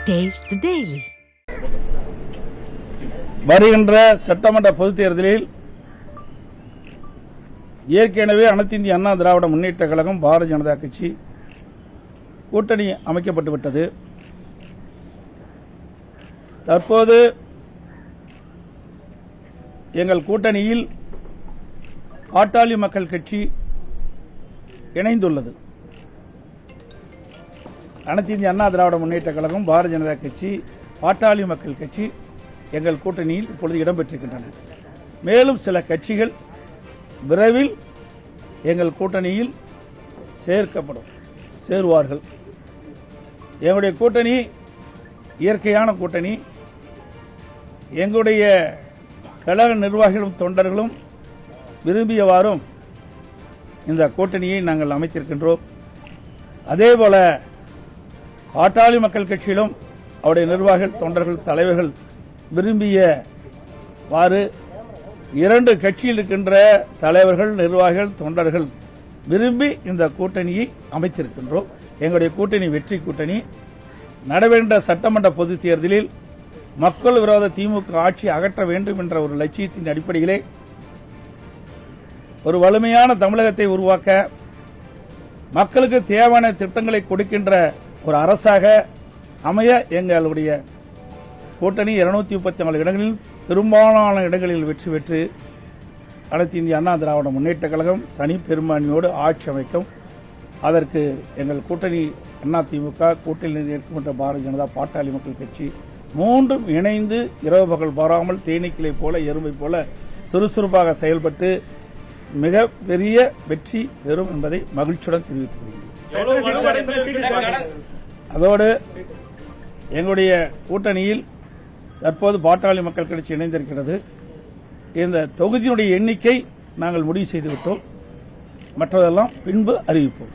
Taste the Daily. வருகின்ற சட்டமன்ற பொதுத் தேர்தலில் ஏற்கனவே அனைத்து இந்திய அண்ணா திராவிட முன்னேற்ற கழகம் பாரதிய ஜனதா கட்சி கூட்டணி அமைக்கப்பட்டுவிட்டது. தற்போது எங்கள் கூட்டணியில் பாட்டாளி மக்கள் கட்சி இணைந்துள்ளது. அனைத்து இந்திய அண்ணா திராவிட முன்னேற்ற கழகம் பாரதிய ஜனதா கட்சி பாட்டாளி மக்கள் கட்சி எங்கள் கூட்டணியில் இப்பொழுது இடம்பெற்றிருக்கின்றன. மேலும் சில கட்சிகள் விரைவில் எங்கள் கூட்டணியில் சேருவார்கள். எங்களுடைய கூட்டணி இயற்கையான கூட்டணி. எங்களுடைய கழக நிர்வாகிகளும் தொண்டர்களும் விரும்பியவாறும் இந்த கூட்டணியை நாங்கள் அமைத்திருக்கின்றோம். அதேபோல பாட்டாளி மக்கள் கட்சியிலும் அவருடைய நிர்வாகிகள் தொண்டர்கள் தலைவர்கள் விரும்பியவாறு இரண்டு கட்சியில் இருக்கின்ற தலைவர்கள் நிர்வாகிகள் தொண்டர்கள் விரும்பி இந்த கூட்டணியை அமைத்திருக்கின்றோம். எங்களுடைய கூட்டணி வெற்றி கூட்டணி. நடைபெற்ற சட்டமன்ற பொதுத் தேர்தலில் மக்கள் விரோத திமுக ஆட்சி அகற்ற வேண்டும் என்ற ஒரு லட்சியத்தின் அடிப்படையிலே ஒரு வலிமையான தமிழகத்தை உருவாக்க மக்களுக்கு தேவையான திட்டங்களை கொடுக்கின்ற ஒரு அரசாக அமைய எங்களுடைய கூட்டணி 234 இடங்களில் பெரும்பாலான இடங்களில் வெற்றி பெற்று அனைத்து இந்திய அண்ணா திராவிட முன்னேற்ற கழகம் தனி பெரும்பான்மையோடு ஆட்சி அமைக்கும். அதற்கு எங்கள் கூட்டணி அதிமுக கூட்டணியில் இருக்கின்ற பாரதிய ஜனதா பாட்டாளி மக்கள் கட்சி மூன்றும் இணைந்து இரவு பகல் பாராமல் தேனீக்களை போல எறும்பை போல சுறுசுறுப்பாக செயல்பட்டு மிக பெரிய வெற்றி பெறும் என்பதை மகிழ்ச்சியுடன் தெரிவித்துக் கொள்கிறேன். அதோடு எங்களுடைய கூட்டணியில் தற்போது பாட்டாளி மக்கள் கட்சி இணைந்திருக்கிறது. இந்த தொகுதியினுடைய எண்ணிக்கை நாங்கள் முடிவு செய்துவிட்டோம். மற்றதெல்லாம் பின்பு அறிவிப்போம்.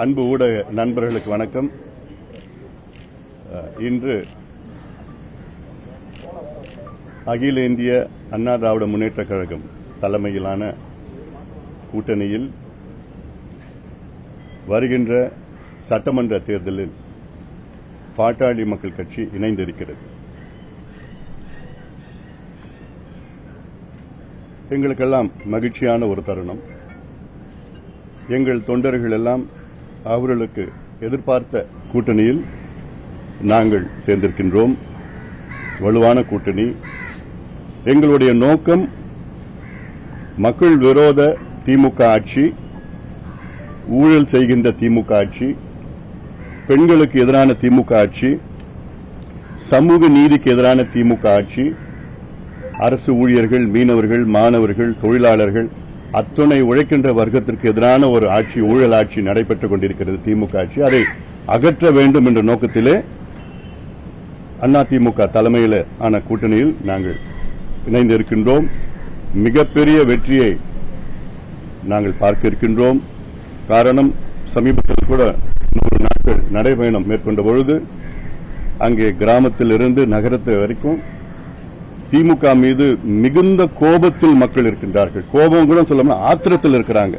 அன்பு ஊடக நண்பர்களுக்கு வணக்கம். இன்று அகில இந்திய அண்ணா திராவிட முன்னேற்ற கழகம் தலைமையிலான கூட்டணியில் வருகின்ற சட்டமன்ற தேர்தலில் பாட்டாளி மக்கள் கட்சி இணைந்திருக்கிறது. எங்களுக்கெல்லாம் மகிழ்ச்சியான ஒரு தருணம். எங்கள் தொண்டர்கள் எல்லாம் அவர்களுக்கு எதிர்பார்த்த கூட்டணியில் நாங்கள் சேர்ந்திருக்கின்றோம். வலுவான கூட்டணி. எங்களுடைய நோக்கம் மக்கள் விரோத திமுக ஆட்சி, ஊழல் செய்கின்ற திமுக ஆட்சி, பெண்களுக்கு எதிரான திமுக ஆட்சி, சமூக நீதிக்கு எதிரான திமுக ஆட்சி, அரசு ஊழியர்கள், மீனவர்கள், மாணவர்கள், தொழிலாளர்கள் அத்துணை உழைக்கின்ற வர்க்கத்திற்கு எதிரான ஒரு ஆட்சி, ஊழல் ஆட்சி நடைபெற்றுக் கொண்டிருக்கிறது திமுக ஆட்சி. அதை அகற்ற வேண்டும் என்ற நோக்கத்திலே அதிமுக தலைமையில் ஆன கூட்டணியில் நாங்கள் இணைந்திருக்கின்றோம். மிகப்பெரிய வெற்றியை நாங்கள் பார்க்க இருக்கின்றோம். காரணம், சமீபத்தில் கூட 100 நாட்கள் நடைபயணம் மேற்கொண்ட பொழுது அங்கே கிராமத்தில் இருந்து நகரத்து வரைக்கும் திமுக மீது மிகுந்த கோபத்தில் மக்கள் இருக்கின்றார்கள். கோபம் கூட சொல்லாம ஆத்திரத்தில் இருக்கிறாங்க.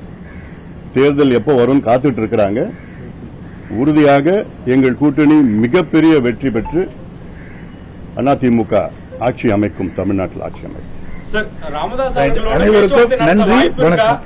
தேர்தல் எப்போ வரும் காத்துட்டு இருக்கிறாங்க. உறுதியாக எங்கள் கூட்டணி மிகப்பெரிய வெற்றி பெற்று அதிமுக ஆட்சி அமைக்கும், தமிழ்நாட்டில் ஆட்சி அமைக்கும். அனைவருக்கும் நன்றி, வணக்கம்.